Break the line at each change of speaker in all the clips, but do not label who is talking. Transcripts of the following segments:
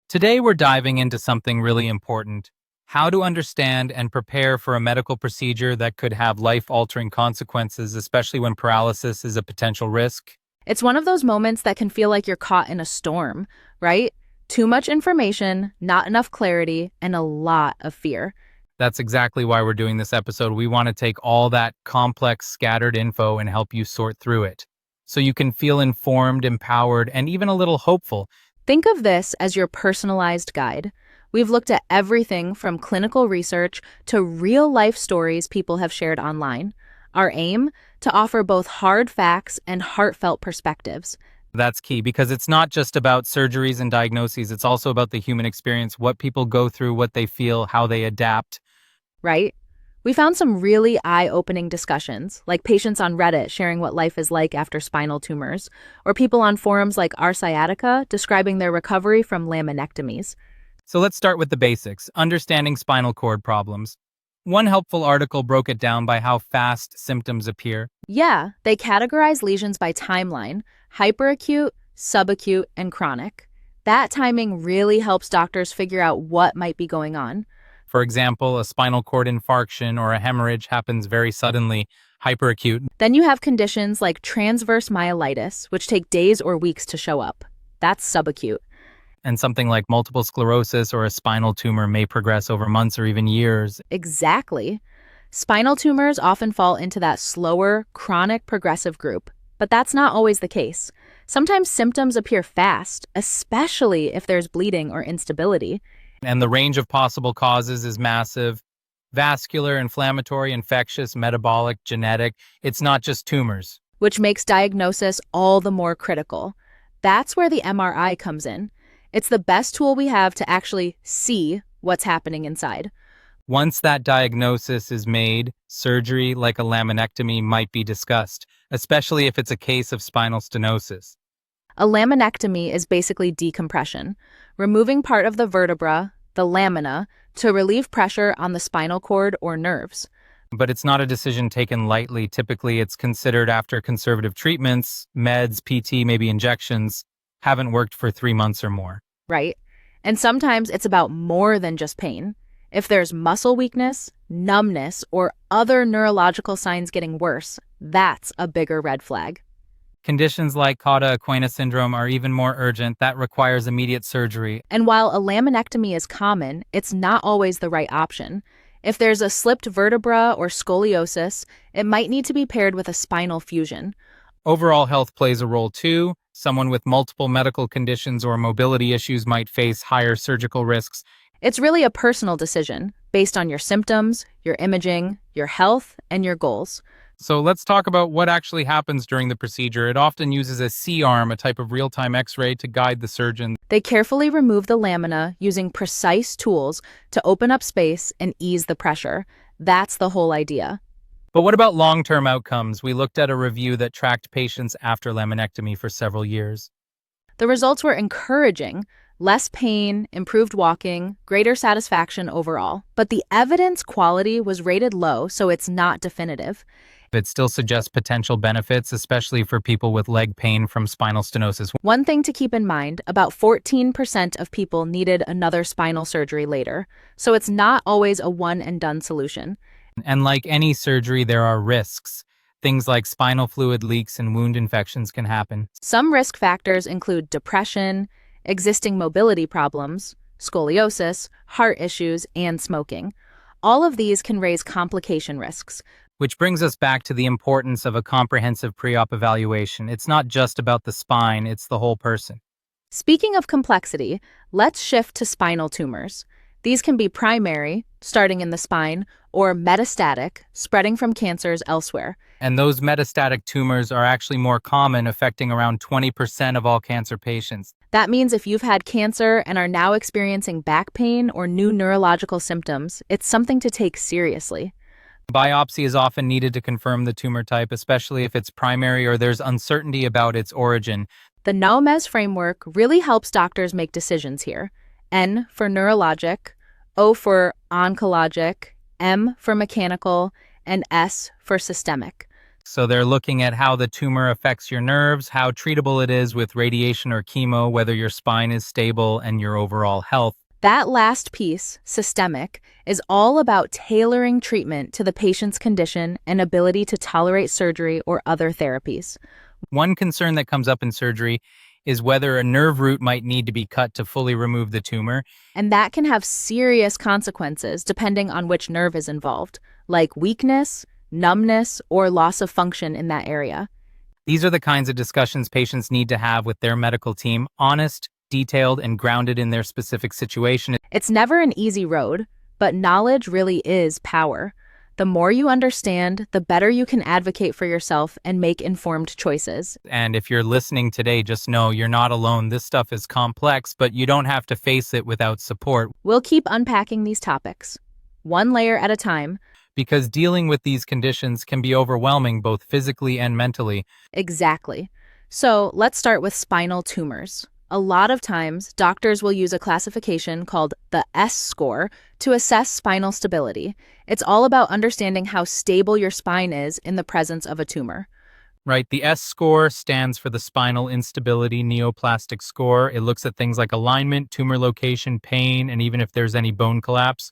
Today, we're diving into something really important: how to understand and prepare for a medical procedure that could have life altering consequences, especially when paralysis is a potential risk.
It's one of those moments that can feel like you're caught in a storm, right? Too much information, not enough clarity, and a lot of fear.
That's exactly why we're doing this episode. We want to take all that complex, scattered info and help you sort through it so you can feel informed, empowered, and even a little hopeful.
Think of this as your personalized guide. We've looked at everything from clinical research to real-life stories people have shared online. Our aim? To offer both hard facts and heartfelt perspectives.
That's key because it's not just about surgeries and diagnoses. It's also about the human experience, what people go through, what they feel, how they adapt.
Right? We found some really eye-opening discussions, like patients on Reddit sharing what life is like after spinal tumors, or people on forums like Our Sciatica describing their recovery from laminectomies.
So let's start with the basics: understanding spinal cord problems. One helpful article broke it down by how fast symptoms appear.
Yeah, they categorize lesions by timeline: hyperacute, subacute, and chronic. That timing really helps doctors figure out what might be going on.
For example, a spinal cord infarction or a hemorrhage happens very suddenly, hyperacute.
Then you have conditions like transverse myelitis, which take days or weeks to show up. That's subacute.
And something like multiple sclerosis or a spinal tumor may progress over months or even years.
Exactly. Spinal tumors often fall into that slower, chronic progressive group, but that's not always the case. Sometimes symptoms appear fast, especially if there's bleeding or instability.
And the range of possible causes is massive: vascular, inflammatory, infectious, metabolic, genetic. It's not just tumors.
Which makes diagnosis all the more critical. That's where the MRI comes in. It's the best tool we have to actually see what's happening inside.
Once that diagnosis is made, surgery like a laminectomy might be discussed, especially if it's a case of spinal stenosis.
A laminectomy is basically decompression, removing part of the vertebra, the lamina, to relieve pressure on the spinal cord or nerves.
But it's not a decision taken lightly. Typically, it's considered after conservative treatments, meds, PT, maybe injections, haven't worked for 3 months or more.
Right? And sometimes it's about more than just pain. If there's muscle weakness, numbness, or other neurological signs getting worse, that's a bigger red flag.
Conditions like cauda-equina syndrome are even more urgent. That requires immediate surgery.
And while a laminectomy is common, it's not always the right option. If there's a slipped vertebra or scoliosis, it might need to be paired with a spinal fusion.
Overall health plays a role too. Someone with multiple medical conditions or mobility issues might face higher surgical risks.
It's really a personal decision based on your symptoms, your imaging, your health, and your goals.
So let's talk about what actually happens during the procedure. It often uses a C-arm, a type of real-time X-ray, to guide the surgeon.
They carefully remove the lamina using precise tools to open up space and ease the pressure. That's the whole idea.
But what about long-term outcomes? We looked at a review that tracked patients after laminectomy for several years.
The results were encouraging: less pain, improved walking, greater satisfaction overall. But the evidence quality was rated low, so it's not definitive.
It still suggests potential benefits, especially for people with leg pain from spinal stenosis.
One thing to keep in mind: about 14% of people needed another spinal surgery later, so it's not always a one-and-done solution.
And like any surgery, there are risks. Things like spinal fluid leaks and wound infections can happen.
Some risk factors include depression, existing mobility problems, scoliosis, heart issues, and smoking. All of these can raise complication risks.
Which brings us back to the importance of a comprehensive pre-op evaluation. It's not just about the spine, it's the whole person.
Speaking of complexity, let's shift to spinal tumors. These can be primary, starting in the spine, or metastatic, spreading from cancers elsewhere.
And those metastatic tumors are actually more common, affecting around 20% of all cancer patients.
That means if you've had cancer and are now experiencing back pain or new neurological symptoms, it's something to take seriously.
Biopsy is often needed to confirm the tumor type, especially if it's primary or there's uncertainty about its origin.
The NOMEZ framework really helps doctors make decisions here. N for neurologic, O for oncologic, M for mechanical, and S for systemic.
So they're looking at how the tumor affects your nerves, how treatable it is with radiation or chemo, whether your spine is stable, and your overall health.
That last piece, systemic, is all about tailoring treatment to the patient's condition and ability to tolerate surgery or other therapies.
One concern that comes up in surgery is whether a nerve root might need to be cut to fully remove the tumor.
And that can have serious consequences depending on which nerve is involved, like weakness, numbness, or loss of function in that area.
These are the kinds of discussions patients need to have with their medical team, honest, detailed, and grounded in their specific situation.
It's never an easy road, but knowledge really is power. The more you understand, the better you can advocate for yourself and make informed choices.
And if you're listening today, just know you're not alone. This stuff is complex, but you don't have to face it without support.
We'll keep unpacking these topics, one layer at a time.
Because dealing with these conditions can be overwhelming both physically and mentally.
Exactly. So let's start with spinal tumors. A lot of times, doctors will use a classification called the S score to assess spinal stability. It's all about understanding how stable your spine is in the presence of a tumor.
Right, the S score stands for the Spinal Instability Neoplastic score. It looks at things like alignment, tumor location, pain, and even if there's any bone collapse.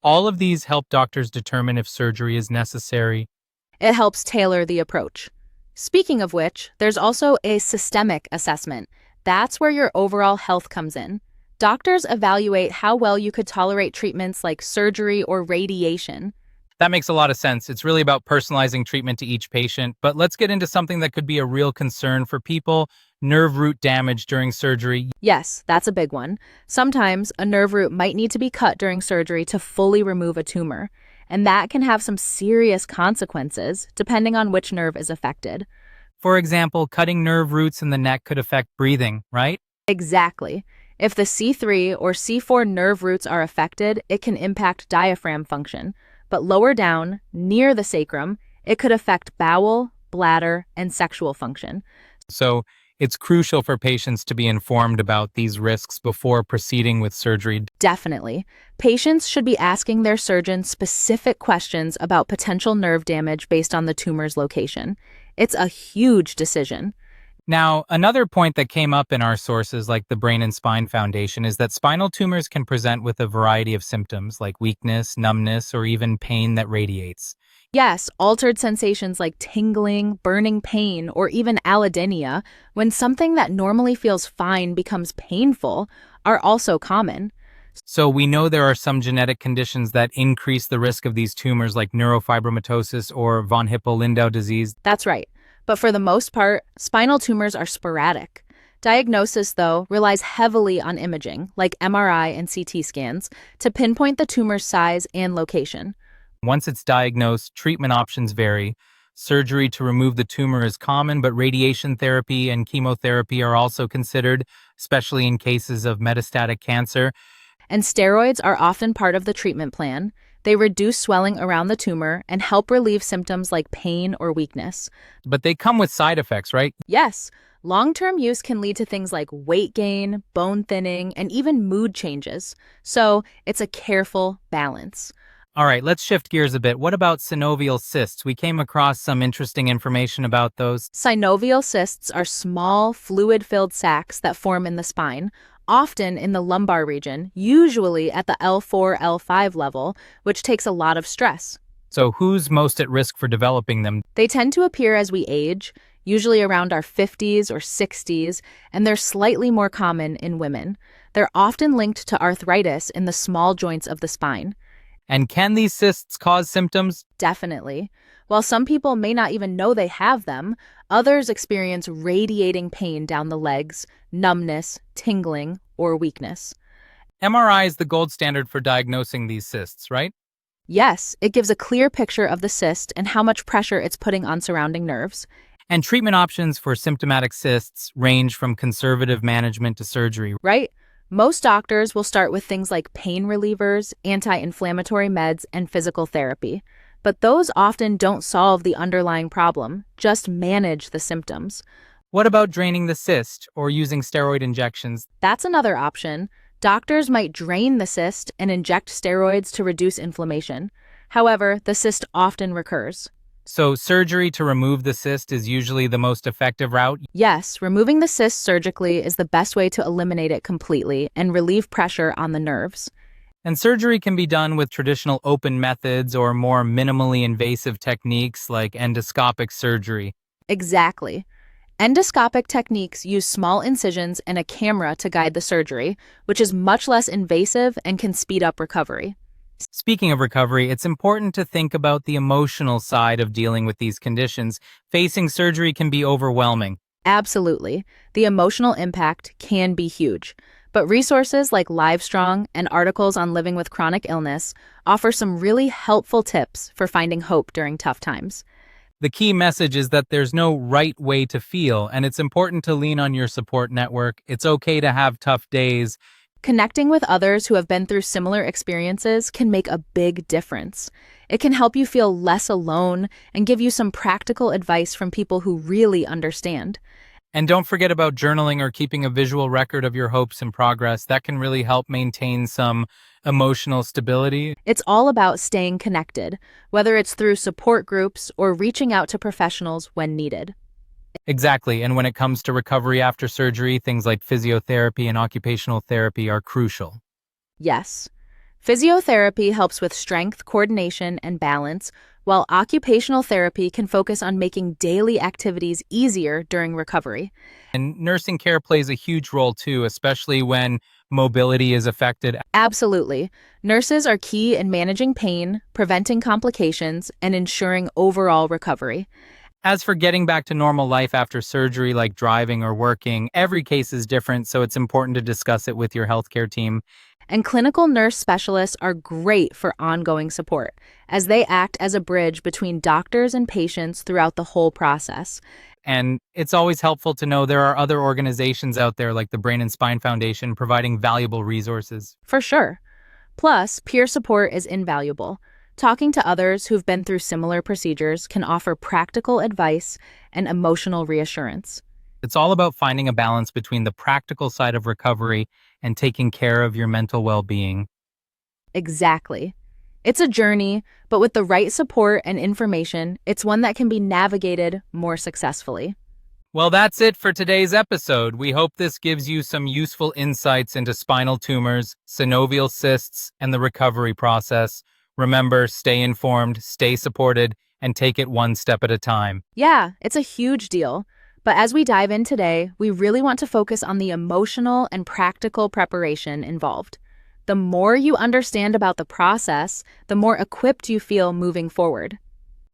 All of these help doctors determine if surgery is necessary.
It helps tailor the approach. Speaking of which, there's also a systemic assessment. That's where your overall health comes in. Doctors evaluate how well you could tolerate treatments like surgery or radiation.
That makes a lot of sense. It's really about personalizing treatment to each patient. But let's get into something that could be a real concern for people: nerve root damage during surgery.
Yes, that's a big one. Sometimes a nerve root might need to be cut during surgery to fully remove a tumor, and that can have some serious consequences depending on which nerve is affected.
For example, cutting nerve roots in the neck could affect breathing, right?
Exactly. If the C3 or C4 nerve roots are affected, it can impact diaphragm function. But lower down, near the sacrum, it could affect bowel, bladder, and sexual function.
So it's crucial for patients to be informed about these risks before proceeding with surgery.
Definitely. Patients should be asking their surgeon specific questions about potential nerve damage based on the tumor's location. It's a huge decision.
Now, another point that came up in our sources like the Brain and Spine Foundation is that spinal tumors can present with a variety of symptoms like weakness, numbness, or even pain that radiates.
Yes, altered sensations like tingling, burning pain, or even allodynia, when something that normally feels fine becomes painful, are also common.
So we know there are some genetic conditions that increase the risk of these tumors like neurofibromatosis or von Hippel-Lindau disease.
That's right. But for the most part, spinal tumors are sporadic. Diagnosis, though, relies heavily on imaging, like MRI and CT scans, to pinpoint the tumor's size and location.
Once it's diagnosed, treatment options vary. Surgery to remove the tumor is common, but radiation therapy and chemotherapy are also considered, especially in cases of metastatic cancer.
And steroids are often part of the treatment plan. They reduce swelling around the tumor and help relieve symptoms like pain or weakness.
But they come with side effects, right?
Yes, long-term use can lead to things like weight gain, bone thinning, and even mood changes. So it's a careful balance.
All right, let's shift gears a bit. What about synovial cysts? We came across some interesting information about those.
Synovial cysts are small, fluid-filled sacs that form in the spine, often in the lumbar region, usually at the L4, L5 level, which takes a lot of stress.
So who's most at risk for developing them?
They tend to appear as we age, usually around our 50s or 60s, and they're slightly more common in women. They're often linked to arthritis in the small joints of the spine.
And can these cysts cause symptoms?
Definitely. While some people may not even know they have them, others experience radiating pain down the legs, numbness, tingling, or weakness.
MRI is the gold standard for diagnosing these cysts, right?
Yes, it gives a clear picture of the cyst and how much pressure it's putting on surrounding nerves.
And treatment options for symptomatic cysts range from conservative management to surgery.
Right? Most doctors will start with things like pain relievers, anti-inflammatory meds, and physical therapy. But those often don't solve the underlying problem, just manage the symptoms.
What about draining the cyst or using steroid injections?
That's another option. Doctors might drain the cyst and inject steroids to reduce inflammation. However, the cyst often recurs.
So surgery to remove the cyst is usually the most effective route.
Yes, removing the cyst surgically is the best way to eliminate it completely and relieve pressure on the nerves.
And surgery can be done with traditional open methods or more minimally invasive techniques like endoscopic surgery.
Exactly. Endoscopic techniques use small incisions and a camera to guide the surgery, which is much less invasive and can speed up recovery.
Speaking of recovery, it's important to think about the emotional side of dealing with these conditions. Facing surgery can be overwhelming.
Absolutely. The emotional impact can be huge. But resources like Livestrong and articles on living with chronic illness offer some really helpful tips for finding hope during tough times.
The key message is that there's no right way to feel, and it's important to lean on your support network. It's okay to have tough days.
Connecting with others who have been through similar experiences can make a big difference. It can help you feel less alone and give you some practical advice from people who really understand.
And don't forget about journaling or keeping a visual record of your hopes and progress. That can really help maintain some emotional stability.
It's all about staying connected, whether it's through support groups or reaching out to professionals when needed.
Exactly. And when it comes to recovery after surgery, things like physiotherapy and occupational therapy are crucial.
Yes. Physiotherapy helps with strength, coordination, and balance, while occupational therapy can focus on making daily activities easier during recovery.
And nursing care plays a huge role too, especially when mobility is affected.
Absolutely. Nurses are key in managing pain, preventing complications, and ensuring overall recovery.
As for getting back to normal life after surgery, like driving or working, every case is different, so it's important to discuss it with your healthcare team.
And clinical nurse specialists are great for ongoing support, as they act as a bridge between doctors and patients throughout the whole process.
And it's always helpful to know there are other organizations out there like the Brain and Spine Foundation providing valuable resources.
For sure. Plus, peer support is invaluable. Talking to others who've been through similar procedures can offer practical advice and emotional reassurance.
It's all about finding a balance between the practical side of recovery and taking care of your mental well-being.
Exactly. It's a journey, but with the right support and information, it's one that can be navigated more successfully.
Well, that's it for today's episode. We hope this gives you some useful insights into spinal tumors, synovial cysts, and the recovery process. Remember, stay informed, stay supported, and take it one step at a time.
Yeah, it's a huge deal. But as we dive in today, we really want to focus on the emotional and practical preparation involved. The more you understand about the process, the more equipped you feel moving forward.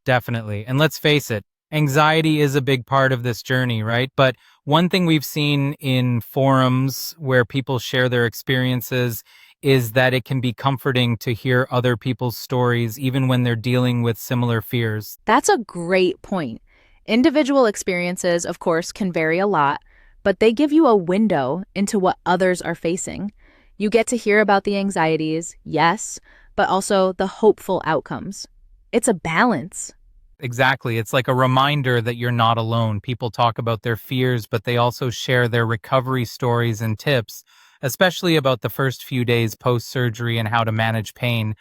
Definitely. And let's face it, anxiety is a big part of this journey, right? But one thing we've seen in forums where people share their experiences is that it can be comforting to hear other people's stories, even when they're dealing with similar fears.
That's a great point. Individual experiences, of course, can vary a lot, but they give you a window into what others are facing. You get to hear about the anxieties, yes, but also the hopeful outcomes. It's a balance.
Exactly. It's like a reminder that you're not alone. People talk about their fears, but they also share their recovery stories and tips, especially about the first few days post-surgery and how to manage pain.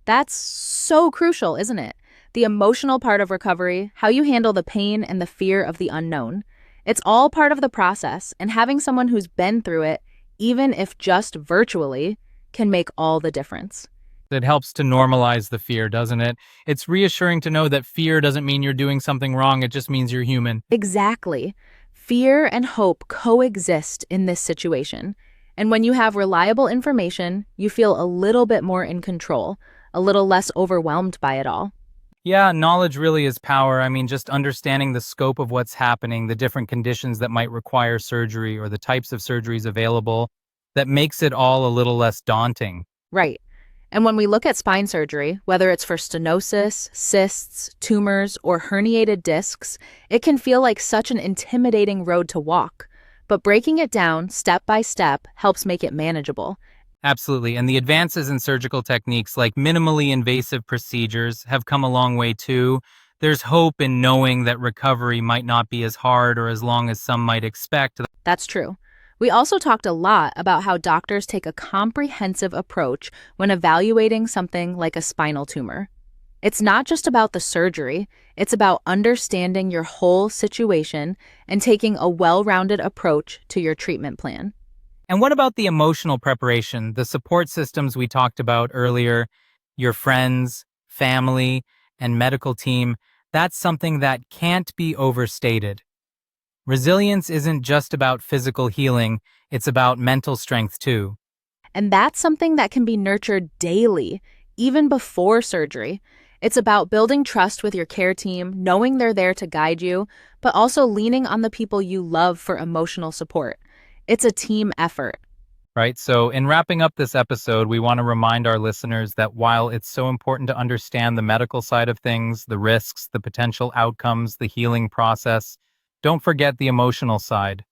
That's so crucial, isn't it? The emotional part of recovery, how you handle the pain and the fear of the unknown. It's all part of the process, and having someone who's been through it, even if just virtually, can make all the difference.
It helps to normalize the fear, doesn't it? It's reassuring to know that fear doesn't mean you're doing something wrong. It just means you're human.
Exactly. Fear and hope coexist in this situation. And when you have reliable information, you feel a little bit more in control, a little less overwhelmed by it all.
Yeah, knowledge really is power. I mean, just understanding the scope of what's happening, the different conditions that might require surgery or the types of surgeries available, that makes it all a little less daunting.
Right. And when we look at spine surgery, whether it's for stenosis, cysts, tumors, or herniated discs, it can feel like such an intimidating road to walk. But breaking it down step by step helps make it manageable.
Absolutely. And the advances in surgical techniques like minimally invasive procedures have come a long way too. There's hope in knowing that recovery might not be as hard or as long as some might expect.
That's true. We also talked a lot about how doctors take a comprehensive approach when evaluating something like a spinal tumor. It's not just about the surgery, it's about understanding your whole situation and taking a well-rounded approach to your treatment plan.
And what about the emotional preparation, the support systems we talked about earlier, your friends, family, and medical team? That's something that can't be overstated. Resilience isn't just about physical healing, it's about mental strength too.
And that's something that can be nurtured daily, even before surgery. It's about building trust with your care team, knowing they're there to guide you, but also leaning on the people you love for emotional support. It's a team effort.
Right? So, in wrapping up this episode, we want to remind our listeners that while it's so important to understand the medical side of things, the risks, the potential outcomes, the healing process, don't forget the emotional side.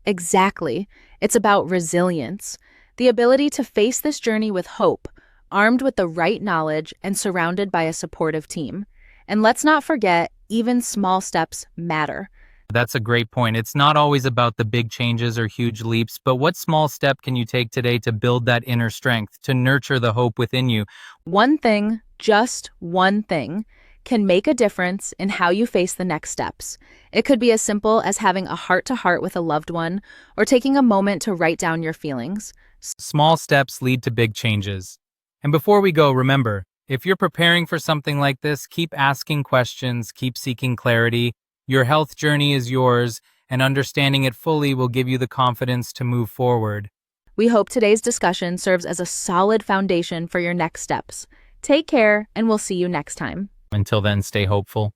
Exactly. It's about resilience, the ability to face this journey with hope, armed with the right knowledge and surrounded by a supportive team. And let's not forget, even small steps matter.
That's a great point. It's not always about the big changes or huge leaps, but what small step can you take today to build that inner strength, to nurture the hope within you?
One thing, just one thing, can make a difference in how you face the next steps. It could be as simple as having a heart-to-heart with a loved one or taking a moment to write down your feelings.
Small steps lead to big changes. And before we go, remember, if you're preparing for something like this, keep asking questions, keep seeking clarity. Your health journey is yours, and understanding it fully will give you the confidence to move forward.
We hope today's discussion serves as a solid foundation for your next steps. Take care, and we'll see you next time.
Until then, stay hopeful.